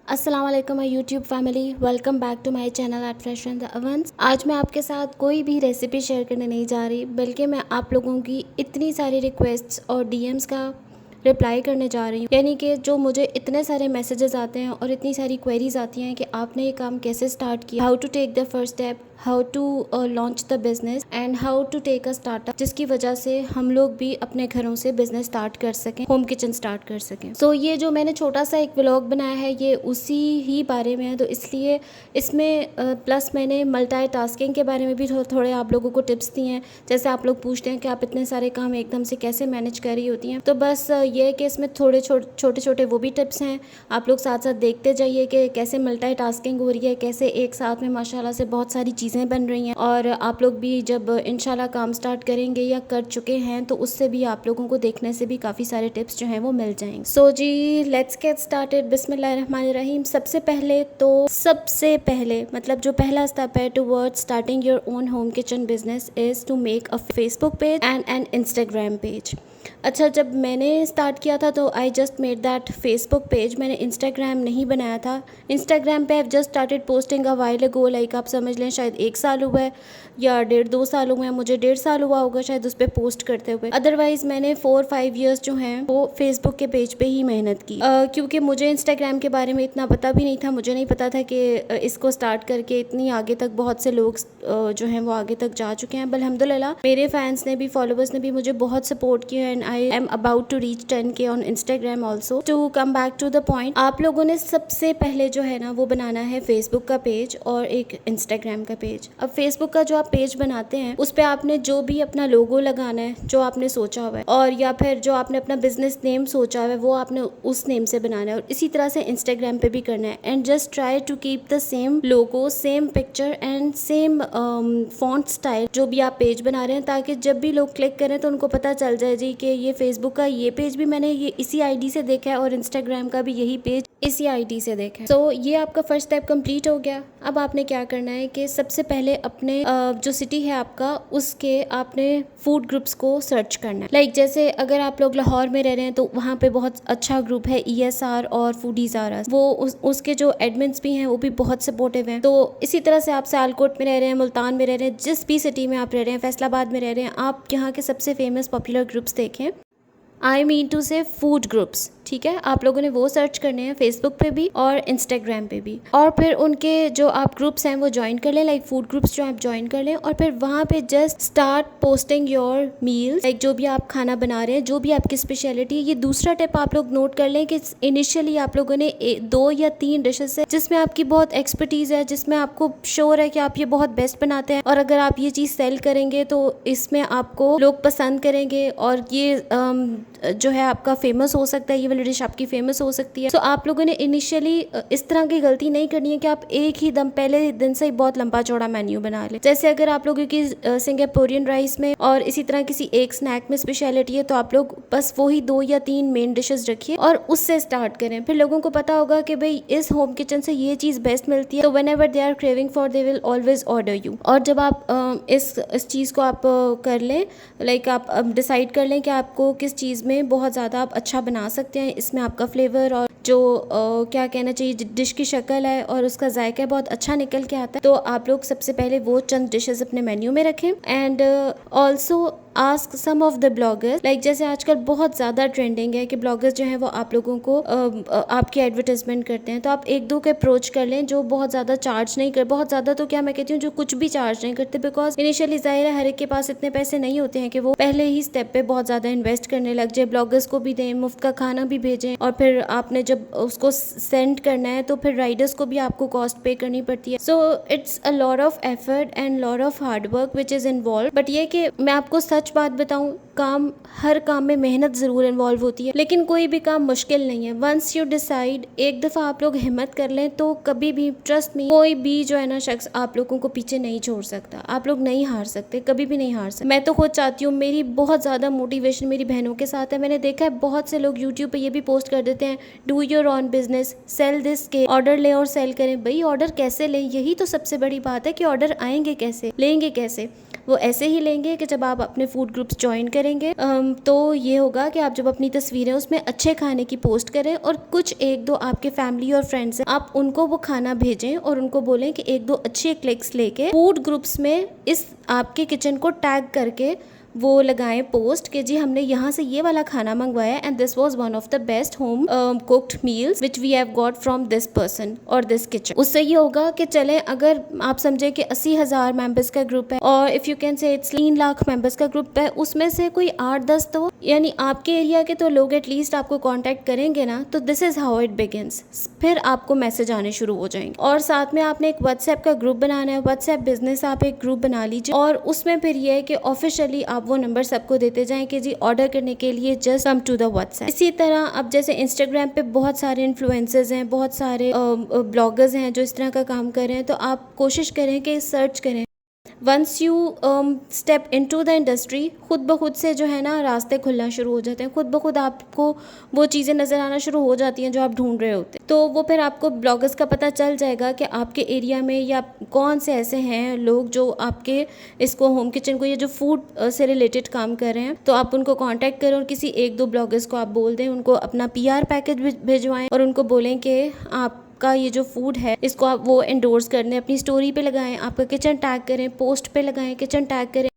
अस्सलाम वालेकुम my YouTube family, welcome back to my channel at fresh and the ovens. आज मैं आपके साथ कोई भी रेसिपी शेयर करने नहीं जा रही, बल्कि मैं आप लोगों की इतनी सारी रिक्वेस्ट्स और डीएम्स का रिप्लाई करने जा रही हूँ। यानी कि जो मुझे इतने सारे मैसेजेस आते हैं और इतनी सारी क्वेरीज आती हैं कि आपने ये काम कैसे स्टार्ट किया, how to take the first step, how to launch the business and how to take a startup, जिसकी वजह से हम लोग भी अपने घरों से बिजनेस स्टार्ट कर सकें, होम किचन स्टार्ट कर सकें। सो ये जो मैंने छोटा सा एक व्लॉग बनाया है ये उसी ही बारे में है, तो इसलिए इसमें प्लस मैंने मल्टीटास्किंग के बारे में भी थोड़े आप लोगों को टिप्स दिए हैं। जैसे आप लोग पूछते हैं कि आप इतने सारे काम एकदम से कैसे मैनेज कर रही होती हैं, तो बस ये है कि इसमें थोड़े छोटे छोटे वो भी टिप्स हैं। आप लोग साथ साथ देखते जाइए कि कैसे मल्टीटास्किंग हो रही है, कैसे एक साथ में माशाल्लाह से बहुत सारी चीज़ें बन रही हैं। और आप लोग भी जब इंशाल्लाह काम स्टार्ट करेंगे या कर चुके हैं तो उससे भी आप लोगों को देखने से भी काफ़ी सारे टिप्स जो हैं वो मिल जाएंगे। सो जी लेट्स गेट स्टार्टेड। बिस्मिल्लाहिर्रहमानिर्रहीम। सबसे पहले मतलब जो पहला स्टेप है towards starting your own home kitchen business is to make a Facebook page and an Instagram page. अच्छा, जब मैंने स्टार्ट किया था तो I just made that Facebook page, मैंने इंस्टाग्राम नहीं बनाया था। इंस्टाग्राम पे I just started posting a while ago, like आप समझ लें शायद 1 साल हुआ है या 1.5-2 साल हुए हैं, मुझे 1.5 साल हुआ होगा शायद उस पर पोस्ट करते हुए। अदरवाइज़ मैंने 4-5 ईयर्स जो हैं वो फेसबुक के पेज पे ही मेहनत की, क्योंकि मुझे इंस्टाग्राम के बारे में इतना पता भी नहीं था। मुझे नहीं पता था कि इसको स्टार्ट करके इतनी आगे तक बहुत से लोग जो हैं वो आगे तक जा चुके हैं। अल्हम्दुलिल्लाह मेरे फैंस ने भी, फॉलोवर्स ने भी मुझे बहुत सपोर्ट किया and I am about to reach 10K on Instagram also. To come back to the point, आप लोगों ने सबसे पहले जो है ना वो बनाना है फेसबुक का पेज और एक इंस्टाग्राम का पेज। अब फेसबुक का जो आप पेज बनाते हैं उस पर आपने जो भी अपना लोगो लगाना है जो आपने सोचा हुआ है, और या फिर जो आपने अपना बिजनेस नेम सोचा हुआ है वो आपने उस नेम से बनाना है, और इसी तरह से इंस्टाग्राम पे भी करना है। And just try to keep the same logo, same picture and same font style जो भी आप पेज बना रहे हैं, ताकि जब भी लोग क्लिक करें तो उनको पता चल जाए जी कि ये फेसबुक का ये पेज भी मैंने ये इसी आईडी से देखा है और इंस्टाग्राम का भी यही पेज इसी आईडी से देखा है। तो ये आपका फर्स्ट स्टेप कंप्लीट हो गया। अब आपने क्या करना है कि सबसे पहले अपने जो सिटी है आपका उसके आपने फूड ग्रुप्स को सर्च करना है। लाइक जैसे अगर आप लोग लाहौर में रह रहे हैं तो वहाँ पे बहुत अच्छा ग्रुप है ESR और फूडीज आर अस, वो उसके जो एडमिन्स भी हैं वो भी बहुत सपोर्टिव हैं। तो इसी तरह से आप सियालकोट में रह रहे हैं, मुल्तान में रह रहे हैं, जिस भी सिटी में आप रह रहे हैं, फैसलाबाद में रह रहे हैं, आप यहाँ के सबसे फेमस पॉपुलर ग्रुप्स देखें। आई मीन टू से फूड ग्रुप्स, ठीक है। आप लोगों ने वो सर्च करने हैं फेसबुक पे भी और इंस्टाग्राम पे भी, और फिर उनके जो आप ग्रुप्स हैं वो ज्वाइन कर लें, लाइक फूड ग्रुप्स जो आप ज्वाइन कर लें, और फिर वहाँ पे just start posting your meals, like जो भी आप खाना बना रहे हैं, जो भी आपकी स्पेशलिटी है। ये दूसरा टिप आप लोग नोट कर लें कि इनिशियली आप लोगों ने 2 या 3 डिशेस है जिसमें आपकी बहुत एक्सपर्टीज़ है, जिसमें आपको श्योर है कि आप ये बहुत बेस्ट बनाते हैं, और अगर आप ये चीज़ सेल करेंगे तो इसमें आपको लोग पसंद करेंगे और ये जो है आपका फेमस हो सकता है, ये वाली डिश आपकी फेमस हो सकती है। तो आप लोगों ने इनिशियली इस तरह की गलती नहीं करनी है कि आप एक ही दम पहले दिन से ही बहुत लंबा चौड़ा मेन्यू बना लें। जैसे अगर आप लोगों की सिंगापुरियन राइस में और इसी तरह किसी एक स्नैक में स्पेशलिटी है तो आप लोग बस वही 2 या 3 मेन डिशेस रखिए और उससे स्टार्ट करें। फिर लोगों को पता होगा कि भाई इस होम किचन से ये चीज़ बेस्ट मिलती है, तो whenever they are craving for they will always order you. और जब आप इस चीज़ को आप कर लें, लाइक आप डिसाइड कर लें कि आपको किस चीज़ में बहुत ज़्यादा आप अच्छा बना सकते हैं, इसमें आपका फ्लेवर और जो क्या कहना चाहिए डिश की शक्ल है और उसका जायका बहुत अच्छा निकल के आता है, तो आप लोग सबसे पहले वो चंद डिशेस अपने मेन्यू में रखें। And also ask some of the bloggers, like जैसे आजकल बहुत ज़्यादा ट्रेंडिंग है कि ब्लॉगर्स जो हैं वो आप लोगों को आपकी एडवर्टाइजमेंट करते हैं, तो आप 1-2 के अप्रोच कर लें जो बहुत ज़्यादा चार्ज नहीं कर, बहुत ज़्यादा तो क्या मैं कहती हूँ जो कुछ भी चार्ज नहीं करते, बिकॉज इनिशियली ज़ाहिर है हर एक के पास इतने पैसे नहीं होते हैं कि वो पहले ही स्टेप पे बहुत ज़्यादा इन्वेस्ट करने लग जाए, ब्लॉगर्स को भी दें, मुफ्त का खाना भी भेजें, और फिर आपने जब उसको सेंड करना है तो फिर राइडर्स को भी आपको कॉस्ट पे करनी पड़ती है। So it's a lot of effort and lot of hard work which is involve. But ये कि मैं आपको सच बात बताऊँ, हर काम में मेहनत ज़रूर इन्वॉल्व होती है, लेकिन कोई भी काम मुश्किल नहीं है। वंस यू डिसाइड, एक दफ़ा आप लोग हिम्मत कर लें तो कभी भी, ट्रस्ट मी, कोई भी जो है ना शख्स आप लोगों को पीछे नहीं छोड़ सकता। आप लोग नहीं हार सकते, कभी भी नहीं हार सकते। मैं तो खुद चाहती हूँ, मेरी बहुत ज़्यादा मोटिवेशन मेरी बहनों के साथ है। मैंने देखा है बहुत से लोग यूट्यूब पर ये भी पोस्ट कर देते हैं, do your own business, sell this के, ऑर्डर लें और सेल करें। भाई ऑर्डर कैसे लें, यही तो सबसे बड़ी बात है कि ऑर्डर आएंगे कैसे, लेंगे कैसे। वो ऐसे ही लेंगे कि जब आप अपने फूड ग्रुप्स ज्वाइन करेंगे तो ये होगा कि आप जब अपनी तस्वीरें उसमें अच्छे खाने की पोस्ट करें और कुछ एक दो आपके फैमिली और फ्रेंड्स हैं, आप उनको वो खाना भेजें और उनको बोलें कि एक दो अच्छे क्लिक्स लेके फूड ग्रुप्स में इस आपके किचन को टैग करके वो लगाएं पोस्ट कि जी हमने यहाँ से ये वाला खाना मंगवाया and this was one of the best home cooked meals which we have got from this person और दिस किचन। उससे ये होगा कि चले अगर आप समझे कि 80,000 मेंबर्स का ग्रुप है और if you can say it's 3 lakh members का ग्रुप है, उसमें से कोई 8-10 तो यानी आपके एरिया के तो लोग एटलीस्ट आपको कांटेक्ट करेंगे ना, तो this is how it begins. फिर आपको मैसेज आने शुरू हो जाएंगे और साथ में आपने एक व्हाट्सएप का ग्रुप बनाना है, व्हाट्सएप बिजनेस आप एक ग्रुप बना लीजिए और उसमें फिर ये है कि ऑफिशियली आप वो नंबर सबको देते जाएं कि जी ऑर्डर करने के लिए just come to the WhatsApp. इसी तरह अब जैसे इंस्टाग्राम पे बहुत सारे इन्फ्लुएंसर्स हैं, बहुत सारे ब्लॉगर्स हैं जो इस तरह का काम कर रहे हैं, तो आप कोशिश करें कि सर्च करें। Once you step into the industry, खुद ब खुद से जो है ना रास्ते खुलना शुरू हो जाते हैं, खुद ब खुद आपको वो चीज़ें नज़र आना शुरू हो जाती हैं जो आप ढूंढ रहे होते हैं। तो वो फिर आपको ब्लॉगर्स का पता चल जाएगा कि आपके एरिया में या कौन से ऐसे हैं लोग जो आपके इसको होम किचन को या जो फूड से रिलेटेड काम कर रहे हैं, तो आप उनको कांटेक्ट करें और किसी एक दो ब्लॉगर्स को आप बोल दें, उनको अपना PR पैकेज भिजवाएं और उनको बोलें कि आप का ये जो फूड है इसको आप वो एंडोर्स कर दें, अपनी स्टोरी पे लगाएं, आपका किचन टैग करें, पोस्ट पे लगाएं, किचन टैग करें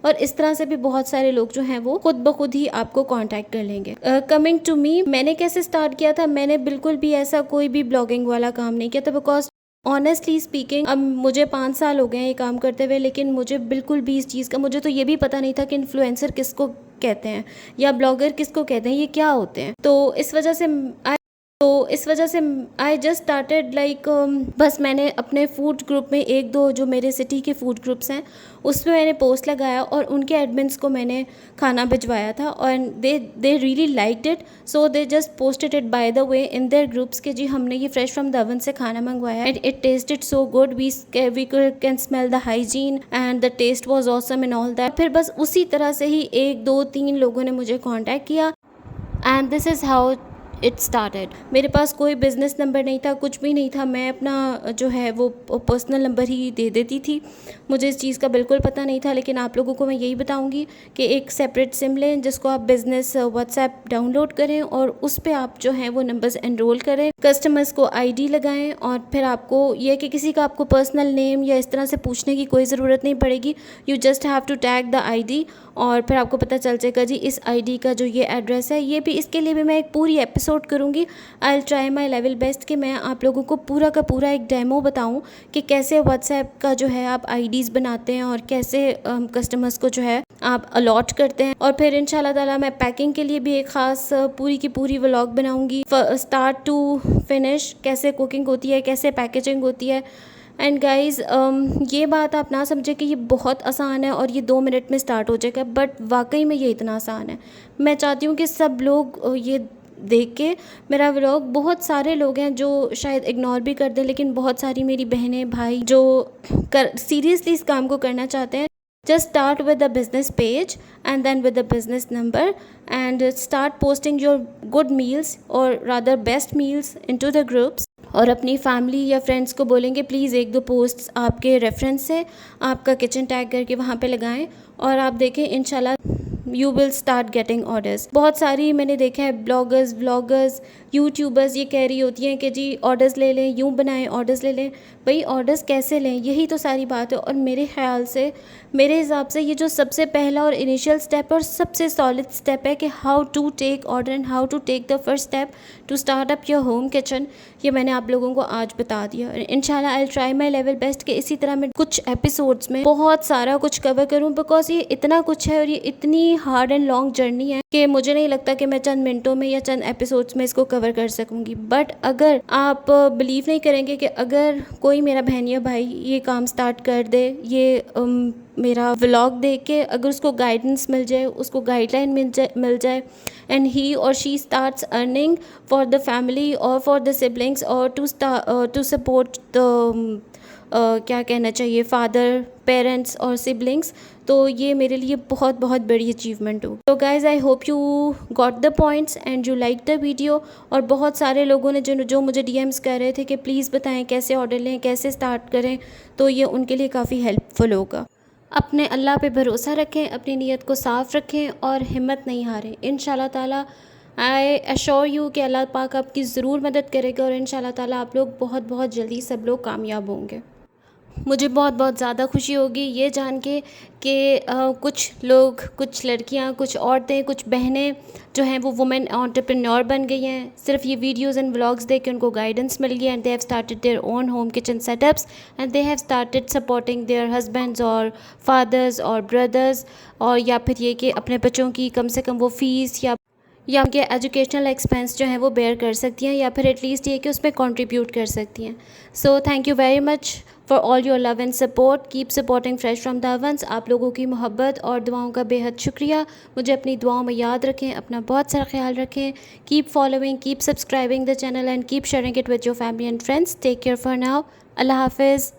और इस तरह से भी बहुत सारे लोग जो हैं वो खुद ब खुद ही आपको कांटेक्ट कर लेंगे। कमिंग टू मी, मैंने कैसे स्टार्ट किया था, मैंने बिल्कुल भी ऐसा कोई भी ब्लॉगिंग वाला काम नहीं किया था बिकॉज ऑनेस्टली स्पीकिंग अब मुझे 5 साल हो गए हैं ये काम करते हुए, लेकिन मुझे बिल्कुल भी इस चीज़ का, मुझे तो ये भी पता नहीं था कि इन्फ्लुएंसर किसको कहते हैं या ब्लॉगर किसको कहते हैं, ये क्या होते हैं। तो इस वजह से आई जस्ट स्टार्टेड लाइक बस मैंने अपने फूड ग्रुप में एक दो जो मेरे सिटी के फूड ग्रुप्स हैं उसमें मैंने पोस्ट लगाया और उनके एडमिन्स को मैंने खाना भिजवाया था और they really liked it, so they just posted it by the way in their groups कि जी हमने ये फ्रेश फ्रॉम द ओवन से खाना मंगवाया and it tasted so good, we can smell the hygiene and the taste was awesome and all that. फिर बस उसी तरह से ही 1 2 3 लोगों ने मुझे कॉन्टैक्ट किया and this is how it started. मेरे पास कोई बिज़नेस नंबर नहीं था, कुछ भी नहीं था, मैं अपना जो है वो पर्सनल नंबर ही दे देती थी। मुझे इस चीज़ का बिल्कुल पता नहीं था, लेकिन आप लोगों को मैं यही बताऊंगी कि एक सेपरेट सिम लें जिसको आप बिज़नेस व्हाट्सएप डाउनलोड करें और उस पर आप जो है वो नंबर्स एनरोल करें, कस्टमर्स को ID लगाएं और फिर आपको यह कि किसी का आपको पर्सनल नेम या इस तरह से पूछने की कोई ज़रूरत नहीं पड़ेगी। You just have to tag the ID और फिर आपको पता चल जाएगा जी इस ID का जो ये एड्रेस है। ये भी, इसके लिए भी मैं एक पूरी एपिसोड करूँगी। आई will try my level best कि मैं आप लोगों को पूरा का पूरा एक डेमो बताऊँ कि कैसे व्हाट्सएप का जो है आप IDs बनाते हैं और कैसे कस्टमर्स को जो है आप अलॉट करते हैं। और फिर इंशाल्लाह ताला मैं पैकिंग के लिए भी एक ख़ास पूरी की पूरी व्लॉग बनाऊँगी, स्टार्ट टू फिनिश, कैसे कुकिंग होती है, कैसे पैकेजिंग होती है। एंड गाइज़ ये बात आप ना समझे कि ये बहुत आसान है और ये 2 मिनट में स्टार्ट हो जाएगा, बट वाकई में ये इतना आसान है। मैं चाहती हूँ कि सब लोग ये देख के मेरा व्लॉग, बहुत सारे लोग हैं जो शायद इग्नोर भी कर दें, लेकिन बहुत सारी मेरी बहनें भाई जो सीरियसली इस काम को करना चाहते हैं, just start with the business page and then with the business number and start posting your good meals or rather best meals into the groups और अपनी फैमिली या फ्रेंड्स को बोलेंगे प्लीज़ 1 2 पोस्ट्स आपके रेफरेंस से आपका किचन टैग करके वहाँ पे लगाएं और आप देखें इंशाल्लाह you will start getting orders. बहुत सारी मैंने देखा है ब्लॉगर्स व्लॉगर्स यूट्यूबर्स ये कह रही होती हैं कि जी ऑर्डर्स ले लें, यूँ बनाएं, ऑर्डर्स ले लें। भाई ऑर्डर्स कैसे लें, यही तो सारी बात है। और मेरे ख्याल से, मेरे हिसाब से ये जो सबसे पहला और इनिशियल स्टेप और सबसे सॉलिड स्टेप है कि how to take order and how to take the first step to start up your home kitchen, ये मैंने आप लोगों को आज बता दिया। इंशाल्लाह I will try my level best कि इसी तरह मैं कुछ एपिसोड्स में बहुत सारा कुछ कवर करूँ, बिकॉज ये इतना कुछ है और ये इतनी हार्ड एंड लॉन्ग जर्नी है कि मुझे नहीं लगता कि मैं चंद मिनटों में या चंद एपिसोड्स में इसको कवर कर सकूंगी। बट अगर आप बिलीव नहीं करेंगे कि अगर कोई मेरा बहन या भाई ये काम स्टार्ट कर दे, ये मेरा व्लॉग देख के अगर उसको गाइडेंस मिल जाए, उसको गाइडलाइन मिल जाए एंड ही और she starts earning for the family और फॉर द सिबलिंग्स और टू सपोर्ट द क्या कहना चाहिए फादर पेरेंट्स और सिबलिंग्स, तो ये मेरे लिए बहुत बहुत बड़ी अचीवमेंट हो। तो guys I hope you got the points and you like the video. और बहुत सारे लोगों ने जो मुझे DMs कर रहे थे कि प्लीज़ बताएं कैसे ऑर्डर लें, कैसे स्टार्ट करें, तो ये उनके लिए काफ़ी हेल्पफुल होगा। अपने अल्लाह पे भरोसा रखें, अपनी नीयत को साफ़ रखें और हिम्मत नहीं हारें। इंशाल्लाह ताला आई एश्योर यू कि अल्लाह पाक आपकी ज़रूर मदद करेगा और इंशाल्लाह ताला आप लोग बहुत बहुत जल्दी सब लोग कामयाब होंगे। मुझे बहुत बहुत ज़्यादा खुशी होगी ये जान के कि कुछ लोग, कुछ लड़कियां, कुछ औरतें, कुछ बहनें जो हैं वो वुमेन एंटरप्रेन्योर बन गई हैं। सिर्फ ये वीडियोस एंड व्लॉग्स देख के उनको गाइडेंस मिल गया and they have started their own home kitchen setups and they have started supporting their husbands और फादर्स और ब्रदर्स, और या फिर ये कि अपने बच्चों की कम से कम वो फ़ीस या उनके एजुकेशनल एक्सपेंस जो हैं वो बेयर कर सकती हैं, या फिर एटलीस्ट ये कि उसमें कंट्रीब्यूट कर सकती हैं। So thank you very much for all your love and support. Keep supporting fresh from the ovens. आप लोगों की मोहब्बत और दुआओं का बेहद शुक्रिया। मुझे अपनी दुआओं में याद रखें, अपना बहुत सारा ख्याल रखें। Keep following, keep subscribing the channel and keep sharing it with your family and friends. Take care for now. अल्लाह हाफिज़।